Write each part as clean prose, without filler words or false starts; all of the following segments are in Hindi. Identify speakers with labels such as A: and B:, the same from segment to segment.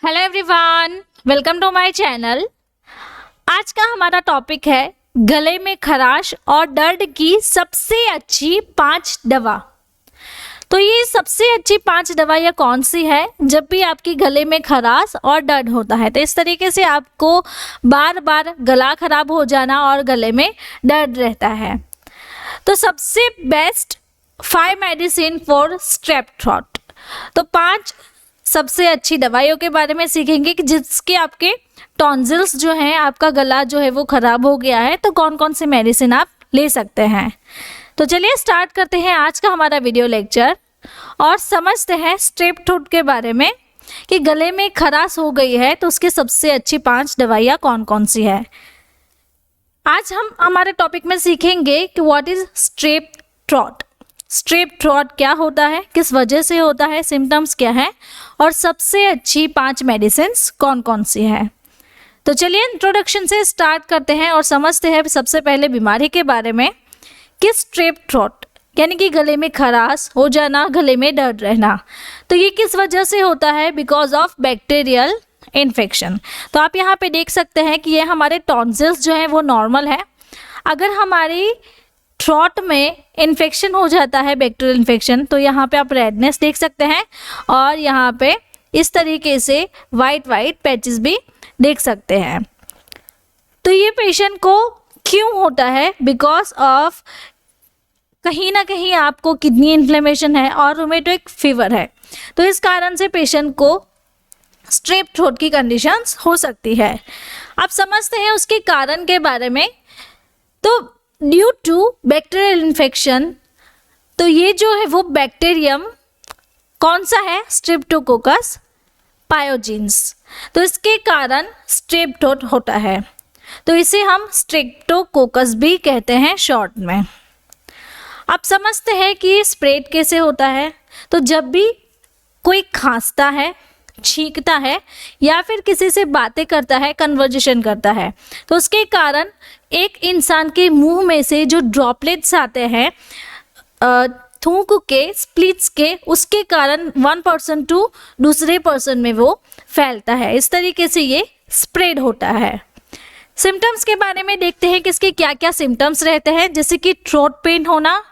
A: Hello everyone, welcome to my channel. आज का हमारा टॉपिक है गले में खराश और दर्द की सबसे अच्छी 5 दवा। तो ये सबसे अच्छी 5 दवाइयाँ कौन सी है जब भी आपकी गले में खराश और दर्द होता है। तो इस तरीके से आपको बार बार गला खराब हो जाना और गले में दर्द रहता है, तो सबसे best 5 medicine for strep throat. तो 5 सबसे अच्छी दवाइयों के बारे में सीखेंगे कि जिसके आपके टॉन्सिल्स जो हैं, आपका गला जो है वो ख़राब हो गया है, तो कौन कौन से मेडिसिन आप ले सकते हैं। तो चलिए स्टार्ट करते हैं आज का हमारा वीडियो लेक्चर और समझते हैं स्ट्रेप थ्रोट के बारे में कि गले में खराश हो गई है तो उसकी सबसे अच्छी 5 दवाइयाँ कौन कौन सी है। आज हम हमारे टॉपिक में सीखेंगे कि what is strep throat. Strep throat क्या होता है, किस वजह से होता है, सिम्टम्स क्या है और सबसे अच्छी 5 मेडिसिन्स कौन कौन सी है। तो चलिए इंट्रोडक्शन से स्टार्ट करते हैं और समझते हैं सबसे पहले बीमारी के बारे में कि स्ट्रेप थ्रोट यानी कि गले में खराश हो जाना, गले में दर्द रहना, तो ये किस वजह से होता है। Because of bacterial infection. तो आप यहाँ पे देख सकते हैं कि ये हमारे टॉन्सिल्स जो है वो नॉर्मल है। अगर हमारी थ्रोट में इन्फेक्शन हो जाता है, बैक्टीरियल इन्फेक्शन, तो यहाँ पे आप रेडनेस देख सकते हैं और यहाँ पे इस तरीके से वाइट पैचेस भी देख सकते हैं। तो ये पेशेंट को क्यों होता है? बिकॉज ऑफ कहीं ना कहीं आपको किडनी इन्फ्लेमेशन है और रूमेटॉइड फीवर है, तो इस कारण से पेशेंट को स्ट्रेप थ्रोट की कंडीशंस हो सकती है। आप समझते हैं उसके कारण के बारे में। तो ड्यू टू बैक्टीरियल इन्फेक्शन, तो ये जो है वो बैक्टीरियम कौन सा है? स्ट्रेप्टोकोकस पायोजेन्स। तो इसके कारण स्ट्रेप थ्रोट होता है, तो इसे हम स्ट्रेप्टोकोकस भी कहते हैं शॉर्ट में। आप समझते हैं कि स्प्रेड कैसे होता है। तो जब भी कोई खांसता है, छींकता है या फिर किसी से बातें करता है, कन्वर्जेशन करता है, तो उसके कारण एक इंसान के मुंह में से जो ड्रॉपलेट्स आते हैं थूक के, स्प्लिट्स के, उसके कारण 1 पर्सन टू दूसरे पर्सन में वो फैलता है। इस तरीके से ये स्प्रेड होता है। सिम्टम्स के बारे में देखते हैं कि इसके क्या क्या सिम्टम्स रहते हैं, जैसे कि थ्रोट पेन होना,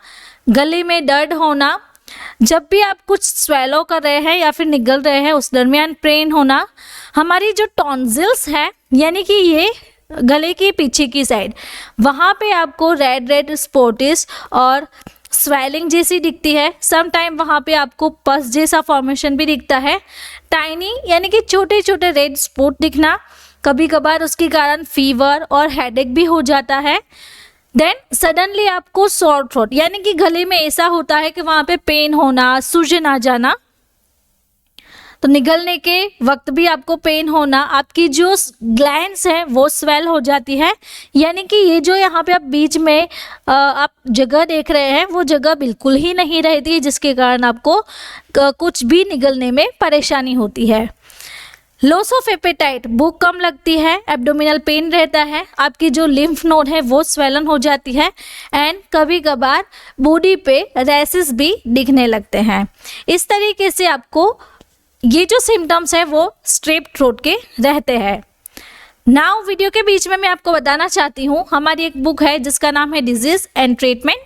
A: गले में दर्द होना, जब भी आप कुछ स्वेलो कर रहे हैं या फिर निगल रहे हैं उस दरमियान पेन होना, हमारी जो टॉन्सिल्स है यानी कि ये गले की पीछे की साइड, वहाँ पे आपको रेड स्पॉटिस और स्वेलिंग जैसी दिखती है। सम टाइम वहाँ पे आपको पस जैसा फॉर्मेशन भी दिखता है। टाइनी यानी कि छोटे छोटे रेड स्पॉट दिखना, कभी कभार उसके कारण फीवर और हेडेक भी हो जाता है। देन सडनली आपको सॉर थ्रोट यानी कि गले में ऐसा होता है कि वहाँ पे पेन होना, सूजन आ जाना, तो निगलने के वक्त भी आपको पेन होना, आपकी जो ग्लैंड्स हैं वो स्वेल हो जाती है, यानी कि ये जो यहाँ पे आप बीच में आप जगह देख रहे हैं वो जगह बिल्कुल ही नहीं रहती, जिसके कारण आपको कुछ भी निगलने में परेशानी होती है। लॉस ऑफ एपेटाइट, भूख कम लगती है, एब्डोमिनल पेन रहता है, आपकी जो लिम्फ नोड है वो स्वेलन हो जाती है एंड कभी कभार बॉडी पे रैसेस भी दिखने लगते हैं। इस तरीके से आपको ये जो सिम्टम्स है वो स्ट्रेप थ्रोट के रहते हैं। नाउ वीडियो के बीच में मैं आपको बताना चाहती हूँ, हमारी एक बुक है जिसका नाम है डिजीज एंड ट्रीटमेंट,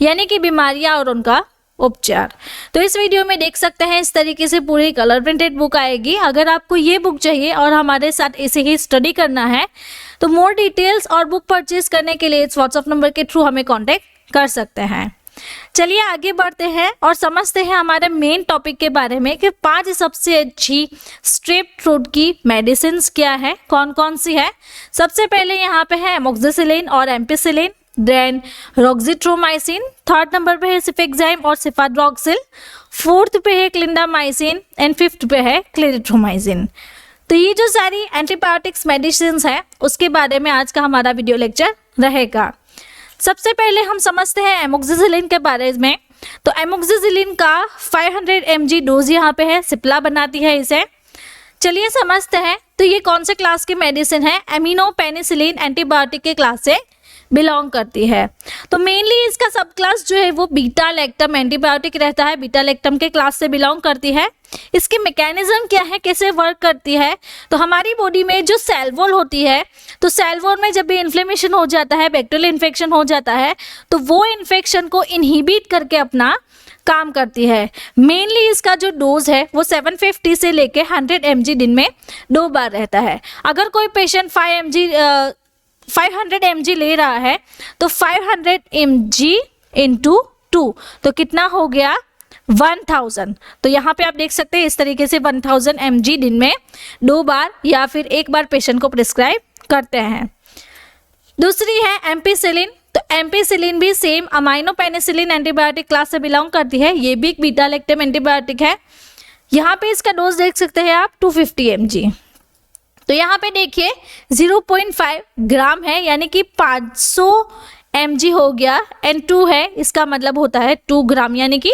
A: यानी कि बीमारियाँ और उनका उपचार। तो इस वीडियो में देख सकते हैं इस तरीके से पूरी कलर प्रिंटेड बुक आएगी। अगर आपको ये बुक चाहिए और हमारे साथ ऐसे ही स्टडी करना है तो मोर डिटेल्स और बुक परचेज करने के लिए इस व्हाट्सएप नंबर के थ्रू हमें कांटेक्ट कर सकते हैं। चलिए आगे बढ़ते हैं और समझते हैं हमारे मेन टॉपिक के बारे में कि 5 सबसे अच्छी स्ट्रेप थ्रोट की मेडिसिन क्या है, कौन कौन सी है। सबसे पहले यहाँ पे है एमोक्सिसिलिन और एम्पिसिलिन, देन रोक्सिट्रोमाइसिन, 3rd नंबर पे है सिफेक्साइम और सिफाड्रोक्सिल, 4th पे है क्लिंडामाइसिन एंड 5th पे है क्लेरिथ्रोमाइसिन। तो ये जो सारी एंटीबायोटिक्स मेडिसिन है उसके बारे में आज का हमारा वीडियो लेक्चर रहेगा। सबसे पहले हम समझते हैं एमोक्सिसिलिन के बारे में। तो एमोक्सिसिलिन का 500 mg डोज यहाँ पे है, सिप्ला बनाती है इसे। चलिए समझते हैं। तो ये कौन से क्लास की मेडिसिन है? एमिनो पेनिसिलिन एंटीबायोटिक के क्लास से बिलोंग करती है। तो मेनली इसका सब क्लास जो है वो बीटा लैक्टम एंटीबायोटिक रहता है, बीटा लैक्टम के क्लास से बिलोंग करती है। इसकी मैकेनिज्म क्या है, कैसे वर्क करती है, तो हमारी बॉडी में जो सेल वॉल होती है, तो सेल वॉल में जब भी इन्फ्लेमेशन हो जाता है, बैक्टीरियल इन्फेक्शन हो जाता है, तो वो इन्फेक्शन को इनहिबिट करके अपना काम करती है। मेनली इसका जो डोज है वो 750 से लेके 100 mg दिन में 2 बार रहता है। अगर कोई पेशेंट 500 mg ले रहा है तो 500 mg इंटू 2 तो कितना हो गया 1000। तो यहाँ पे आप देख सकते हैं इस तरीके से 1000 mg दिन में 2 बार या फिर 1 बार पेशेंट को प्रिस्क्राइब करते हैं। दूसरी है एम्पिसिलिन। तो एम्पिसिलिन भी same amino penicillin antibiotic class से बिलोंग करती है। ये भी एक बीटा लैक्टम एंटीबायोटिक है। यहाँ पे इसका डोज देख सकते हैं आप 250 mg। तो यहाँ पे देखिए 0.5 ग्राम है, यानी कि 500 mg हो गया, एंड 2 है, इसका मतलब होता है 2 ग्राम यानी कि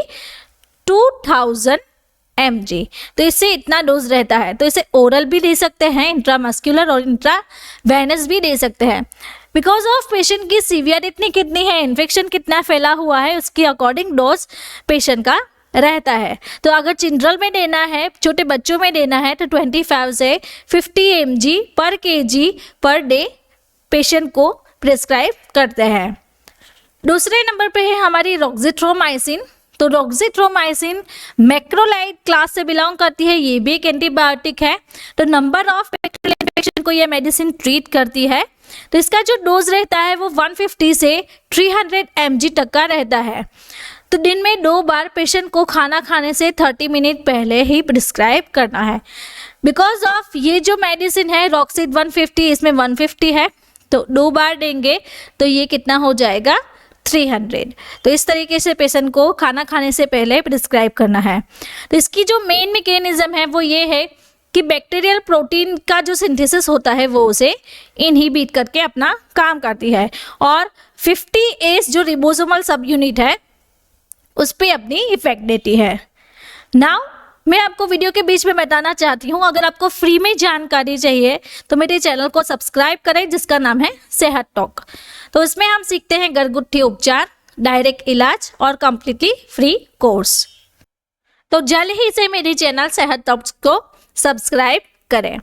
A: 2000 mg। तो इससे इतना डोज रहता है। तो इसे ओरल भी दे सकते हैं, इंट्रामस्कुलर और इंट्रावेनस भी दे सकते हैं। बिकॉज ऑफ पेशेंट की सीवियरिटी कितनी है, इन्फेक्शन कितना फैला हुआ है, उसके अकॉर्डिंग डोज पेशेंट का रहता है। तो अगर चिल्ड्रन में देना है, छोटे बच्चों में देना है, तो 25 से 50 mg पर kg पर डे पेशेंट को प्रिस्क्राइब करते हैं। दूसरे नंबर पे है हमारी रॉक्जिथ्रोमाइसिन। तो रॉक्जिथ्रोमाइसिन मैक्रोलाइड क्लास से बिलोंग करती है। ये भी एक एंटीबायोटिक है। तो नंबर ऑफ बैक्टीरियल इन्फेक्शन को ये मेडिसिन ट्रीट करती है। तो इसका जो डोज रहता है वो 150 से 300 mg तक का रहता है। तो दिन में 2 बार पेशेंट को खाना खाने से 30 मिनट पहले ही प्रिस्क्राइब करना है। बिकॉज ऑफ ये जो मेडिसिन है रॉक्सिड 150, इसमें 150 है, तो 2 बार देंगे तो ये कितना हो जाएगा 300। तो इस तरीके से पेशेंट को खाना खाने से पहले प्रिस्क्राइब करना है। तो इसकी जो मेन मैकेनिज्म है वो ये है कि बैक्टीरियल प्रोटीन का जो सिंथेसिस होता है वो उसे इनहिबिट करके अपना काम करती है, और 50S जो रिबोसोमल सब यूनिट है उस पर अपनी इफेक्ट देती है। नाउ मैं आपको वीडियो के बीच में बताना चाहती हूँ, अगर आपको फ्री में जानकारी चाहिए तो मेरे चैनल को सब्सक्राइब करें जिसका नाम है सेहत टॉक। तो इसमें हम सीखते हैं घरगुथी उपचार, डायरेक्ट इलाज और कम्प्लीटली फ्री कोर्स। तो जल्द ही से मेरे चैनल सेहत टॉक को सब्सक्राइब करें।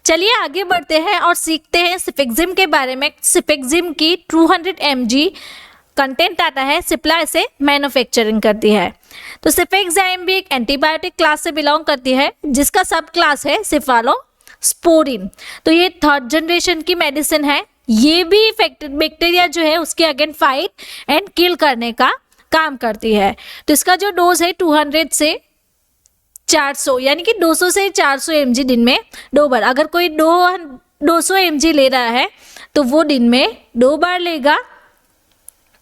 A: चलिए आगे बढ़ते हैं और सीखते हैं सिफेक्जिम के बारे में। सिफेक्जिम की 200 mg कंटेंट आता है, सिप्ला इसे मैन्युफैक्चरिंग करती है। तो सिफेक्जाइम भी एक एंटीबायोटिक क्लास से बिलोंग करती है, जिसका सब क्लास है सिफालोस्पोरिन। तो ये 3rd जनरेशन की मेडिसिन है। ये भी इफेक्टेड बैक्टीरिया जो है उसके अगेंस्ट फाइट एंड किल करने का काम करती है। तो इसका जो डोज है 200 से 400 यानी कि 200 से 400 mg दिन में 2 बार। अगर कोई 200 mg ले रहा है तो वो दिन में 2 बार लेगा।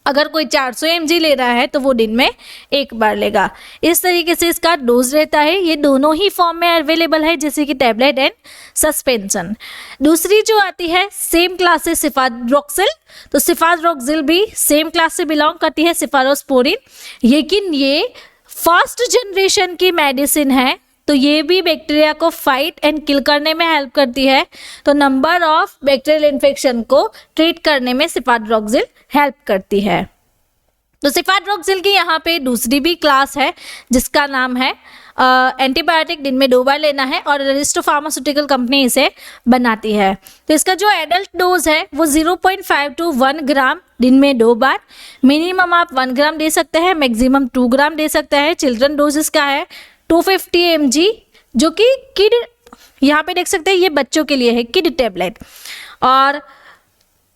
A: अगर कोई 400 mg ले रहा है तो वो दिन में 1 बार लेगा। इस तरीके से इसका डोज रहता है। ये दोनों ही फॉर्म में अवेलेबल है, जैसे कि टैबलेट एंड सस्पेंशन। दूसरी जो आती है सेम क्लास से सिफाद्रोक्सिल। तो सिफाद्रोक्सिल भी सेम क्लास से बिलोंग करती है सिफालोस्पोरिन, लेकिन ये 1st जनरेशन की मेडिसिन है। तो ये भी बैक्टीरिया को फाइट एंड किल करने में हेल्प करती है। तो नंबर ऑफ बैक्टीरियल इन्फेक्शन को ट्रीट करने में सिफाद्रोक्सिल हेल्प करती है। तो सिफाद्रोक्सिल की यहाँ पे दूसरी भी क्लास है जिसका नाम है एंटीबायोटिक, दिन में 2 बार लेना है, और अरिस्टो फार्मास्यूटिकल कंपनी इसे बनाती है। तो इसका जो एडल्ट डोज है वो 0.5 to 1 ग्राम दिन में 2 बार। मिनिमम आप 1 ग्राम दे सकते हैं, मैक्सिमम 2 ग्राम दे सकते हैं। चिल्ड्रन डोज इसका है 250 mg, जो कि किड, यहाँ पे देख सकते हैं ये बच्चों के लिए है किड टैबलेट, और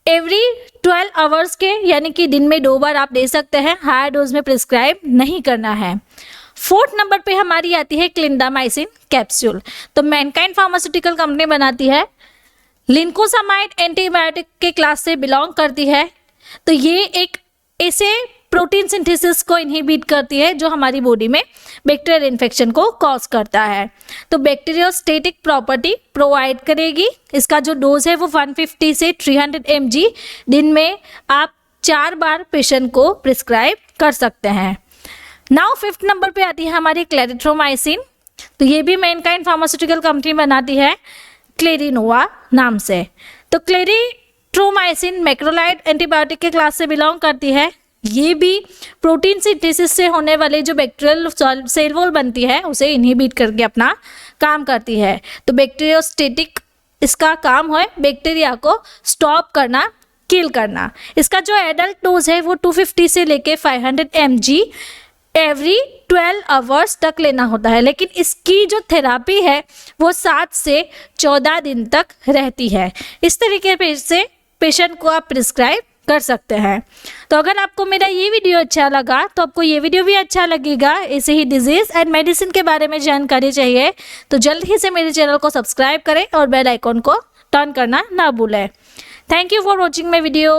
A: एवरी 12 आवर्स के यानी कि दिन में 2 बार आप दे सकते हैं। हायर डोज में प्रिस्क्राइब नहीं करना है। 4th नंबर पे हमारी आती है क्लिंडामाइसिन कैप्सूल। तो मैनकाइंड फार्मास्यूटिकल कंपनी बनाती है। लिंकोसामाइड एंटीबायोटिक के क्लास से बिलोंग करती है। तो ये एक ऐसे प्रोटीन सिंथेसिस को इनहिबिट करती है जो हमारी बॉडी में बैक्टीरियल इन्फेक्शन को कॉज करता है। तो बैक्टीरियोस्टेटिक प्रॉपर्टी प्रोवाइड करेगी। इसका जो डोज है वो 150 से 300 mg दिन में आप 4 बार पेशेंट को प्रिस्क्राइब कर सकते हैं। नाउ 5th नंबर पे आती है हमारी क्लेरिथ्रोमाइसिन। तो ये भी मैनकाइंड फार्मास्यूटिकल कंपनी बनाती है क्लेरिनोवा नाम से। तो क्लेरी एजिथ्रोमाइसिन मैक्रोलाइड एंटीबायोटिक के क्लास से बिलोंग करती है। ये भी प्रोटीन सिंथेसिस से होने वाले जो बैक्टीरियल सेल वॉल बनती है उसे इनहिबिट करके अपना काम करती है। तो बैक्टीरियोस्टेटिक इसका काम है बैक्टीरिया को स्टॉप करना, किल करना। इसका जो एडल्ट डोज है वो 250 से लेके 500 mg एवरी 12 आवर्स तक लेना होता है, लेकिन इसकी जो थेरापी है वो 7 से 14 दिन तक रहती है। इस तरीके से पेशेंट को आप प्रिस्क्राइब कर सकते हैं। तो अगर आपको मेरा ये वीडियो अच्छा लगा तो आपको ये वीडियो भी अच्छा लगेगा। ऐसे ही डिजीज़ एंड मेडिसिन के बारे में जानकारी चाहिए तो जल्द ही से मेरे चैनल को सब्सक्राइब करें और बेल आइकॉन को टर्न करना ना भूलें। Thank you for watching my video.